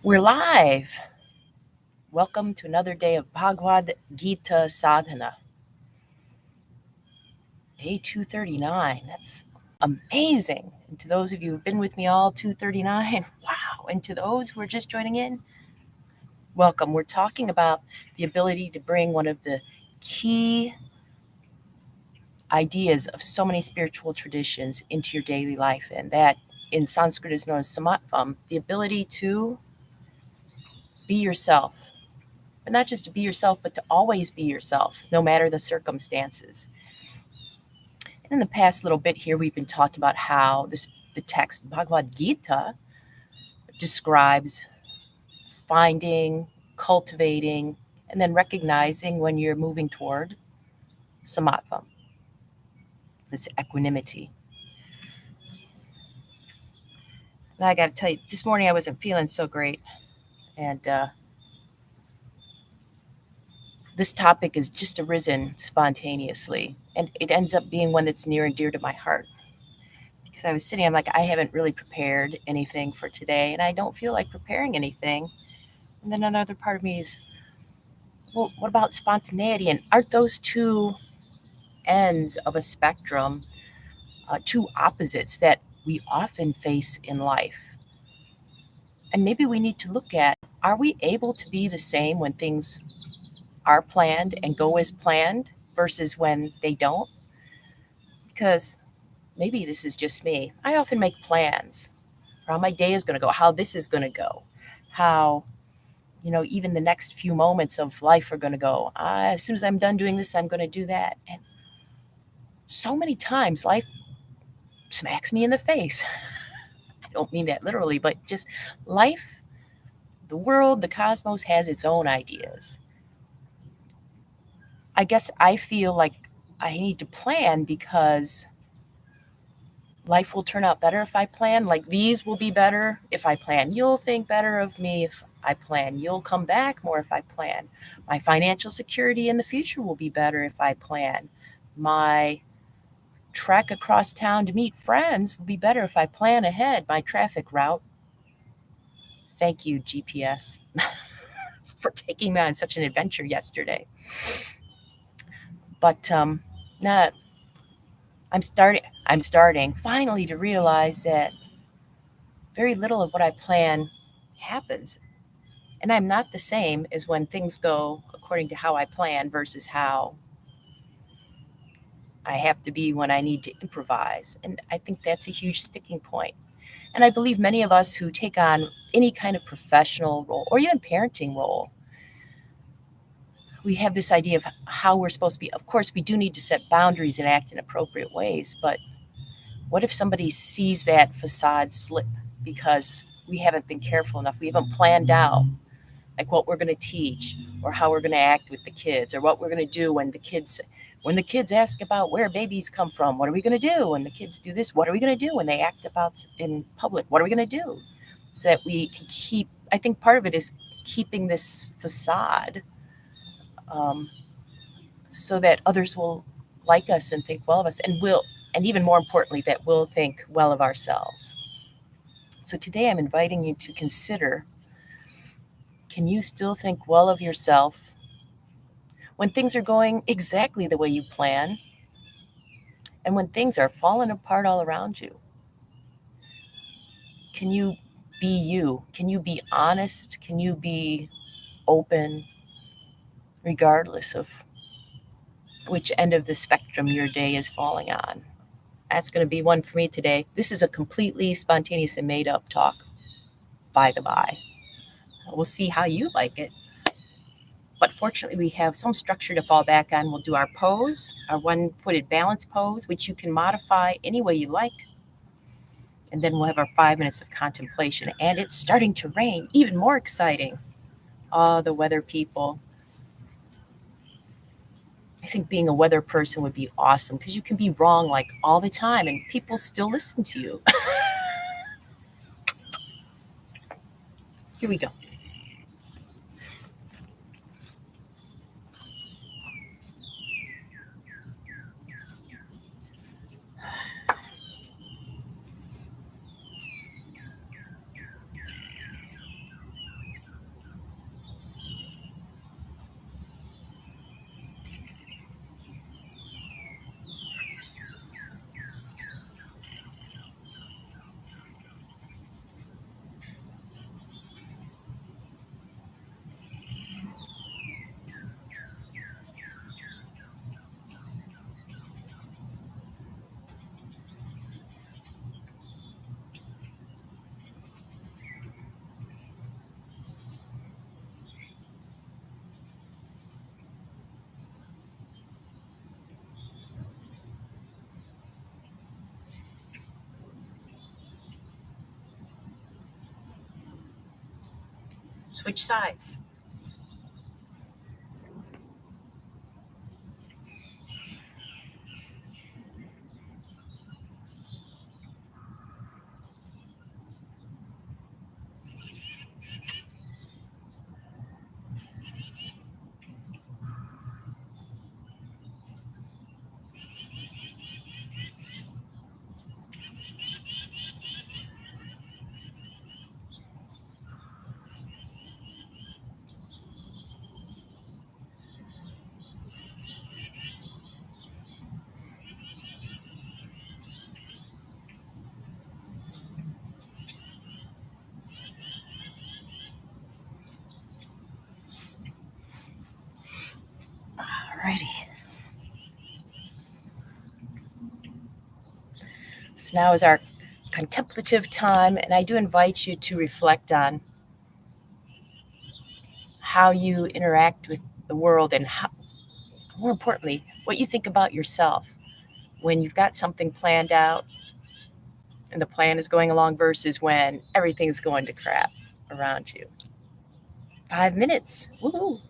We're live. Welcome to another day of Bhagavad Gita Sadhana. Day 239. That's amazing. And to those of you who've been with me all 239, wow. And to those who are just joining in, welcome. We're talking about the ability to bring one of the key ideas of so many spiritual traditions into your daily life. And that in Sanskrit is known as Samatvam, the ability to be yourself. But not just to be yourself, but to always be yourself, no matter the circumstances. In the past little bit here, we've been talking about how the text Bhagavad Gita describes finding, cultivating, and then recognizing when you're moving toward Samatvam, this equanimity. And I got to tell you, this morning I wasn't feeling so great, and this topic has just arisen spontaneously, and it ends up being one that's near and dear to my heart. Because I was sitting, I'm like, I haven't really prepared anything for today, and I don't feel like preparing anything. And then another part of me is, well, what about spontaneity? And aren't those two ends of a spectrum, two opposites that we often face in life? And maybe we need to look at, are we able to be the same when things are planned and go as planned versus when they don't? Because maybe this is just me. I often make plans for how my day is going to go, how this is going to go, how even the next few moments of life are going to go. As soon as I'm done doing this, I'm going to do that. And so many times life smacks me in the face. I don't mean that literally, but just life, the world, the cosmos has its own ideas. I guess I feel like I need to plan because life will turn out better if I plan. Like these will be better if I plan. You'll think better of me if I plan. You'll come back more if I plan. My financial security in the future will be better if I plan. My trek across town to meet friends will be better if I plan ahead. My traffic route. Thank you, GPS, for taking me on such an adventure yesterday. But nah, I'm starting finally to realize that very little of what I plan happens. And I'm not the same as when things go according to how I plan versus how I have to be when I need to improvise. And I think that's a huge sticking point. And I believe many of us who take on any kind of professional role or even parenting role, we have this idea of how we're supposed to be. Of course, we do need to set boundaries and act in appropriate ways, but what if somebody sees that facade slip because we haven't been careful enough? We haven't planned out like what we're going to teach or how we're going to act with the kids or what we're going to do when the kids ask about where babies come from. What are we going to do when the kids do this? What are we going to do when they act about in public? What are we going to do so that we can keep, I think part of it is keeping this facade, um, so that others will like us and think well of us, and even more importantly, that we'll think well of ourselves. So today I'm inviting you to consider, can you still think well of yourself when things are going exactly the way you plan and when things are falling apart all around you? Can you be you? Can you be honest? Can you be open regardless of which end of the spectrum your day is falling on? That's going to be one for me today. This is a completely spontaneous and made up talk, by the by. We'll see how you like it. But fortunately, we have some structure to fall back on. We'll do our pose, our one-footed balance pose, which you can modify any way you like. And then we'll have our 5 minutes of contemplation. And it's starting to rain, even more exciting. Oh, the weather people. I think being a weather person would be awesome because you can be wrong like all the time and people still listen to you. Here we go. Switch sides. Alrighty. So now is our contemplative time, and I do invite you to reflect on how you interact with the world and how, more importantly, what you think about yourself when you've got something planned out and the plan is going along versus when everything's going to crap around you. 5 minutes. Woohoo.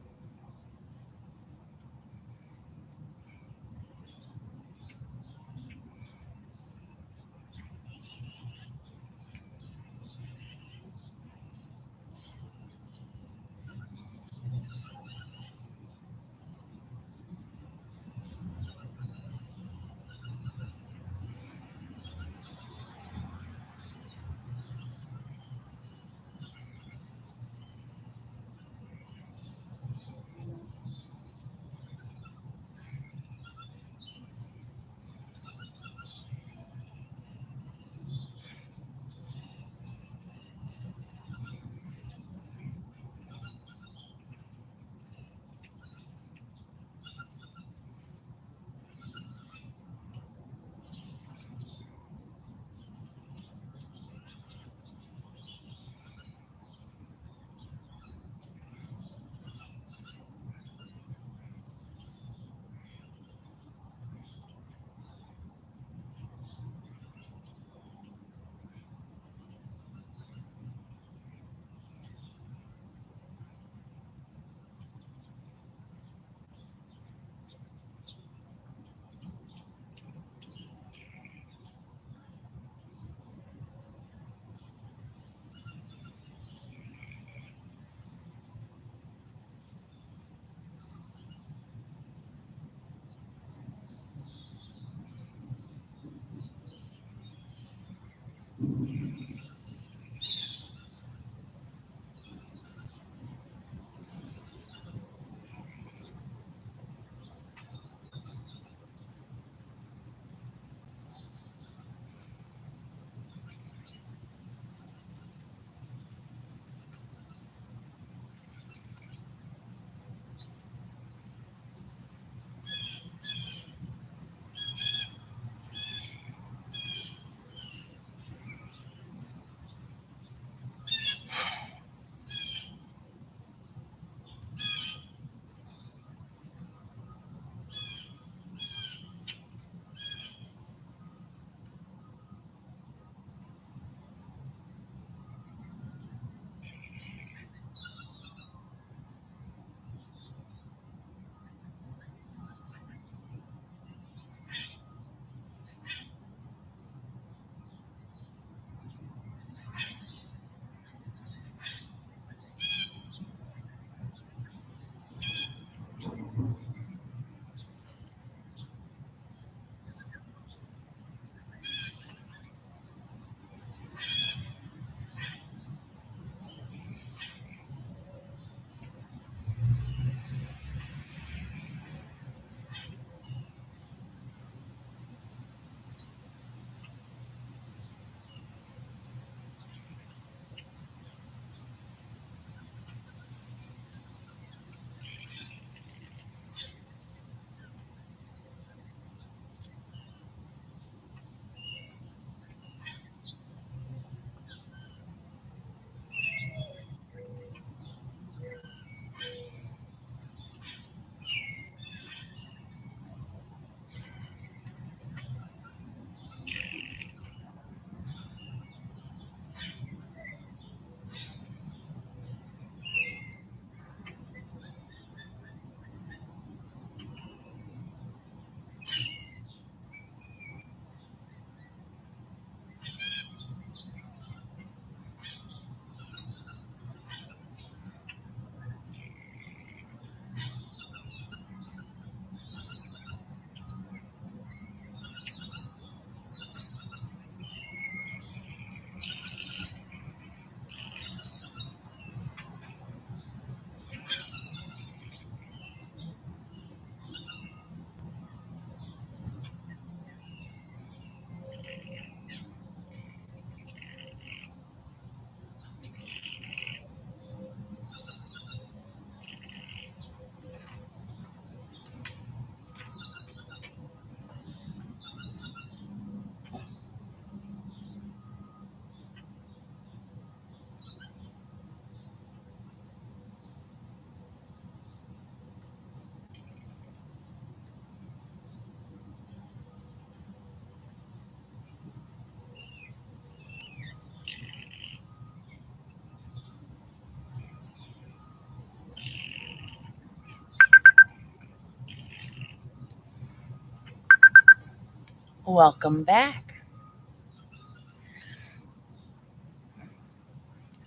Welcome back.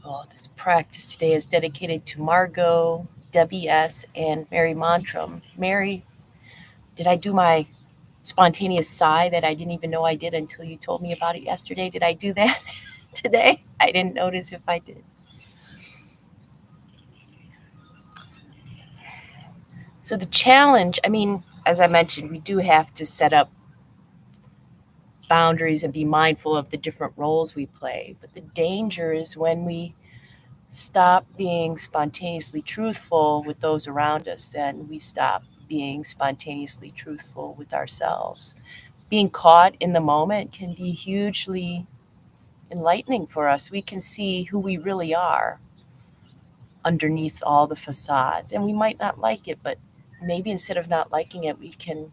Oh, this practice today is dedicated to Margot, Debbie S., and Mary Mantram. Mary, did I do my spontaneous sigh that I didn't even know I did until you told me about it yesterday? Did I do that today? I didn't notice if I did. So, the challenge, I mean, as I mentioned, we do have to set up boundaries and be mindful of the different roles we play. But the danger is when we stop being spontaneously truthful with those around us, then we stop being spontaneously truthful with ourselves. Being caught in the moment can be hugely enlightening for us. We can see who we really are underneath all the facades. And we might not like it, but maybe instead of not liking it, we can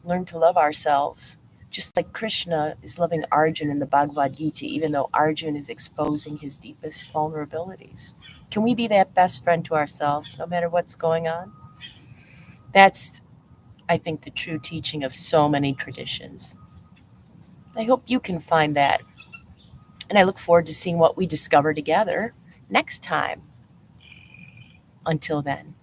learn to love ourselves. Just like Krishna is loving Arjun in the Bhagavad Gita, even though Arjun is exposing his deepest vulnerabilities. Can we be that best friend to ourselves no matter what's going on? That's, I think, the true teaching of so many traditions. I hope you can find that. And I look forward to seeing what we discover together next time. Until then.